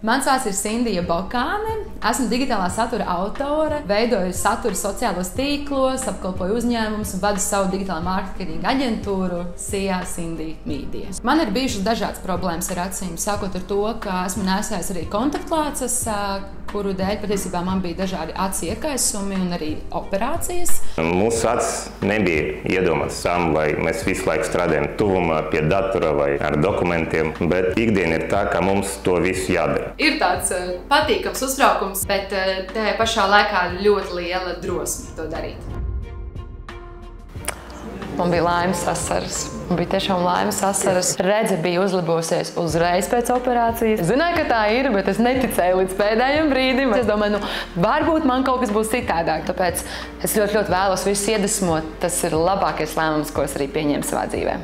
Mans vārds ir Sindija Bokāne. Esmu digitālā satura autore, veidoju saturu sociālos tīklos, apkalpoju uzņēmumus un vadu savu digitālā mārketinga aģentūru SIA Sindija Media. Man ir bijušas dažādas problēmas ar acīm, sākot ar to, ka esmu nesējis arī kontaktlenses, kuru dēļ patiesībā man bija dažādi acu iekaisumi un arī operācijas. Mūsu acis nebija iedomāts tam, lai mēs visu laiku strādājam tuvumā pie datora vai ar dokumentiem, bet ikdiena ir tā, ka mums to visu jādara. Ir tāds patīkams uztraukums, bet tajā pašā laikā ļoti liela drosme to darīt. Man bija laimes asaras. Man bija tiešām laimes asaras. Redze bija uzlabojusies uzreiz pēc operācijas. Es zināju, ka tā ir, bet es neticēju līdz pēdējiem brīdim. Es domāju, varbūt man kaut kas būs citādāk. Tāpēc es ļoti vēlos visus iedvesmot. Tas ir labākais lēmums, ko es arī pieņēmu savā dzīvē.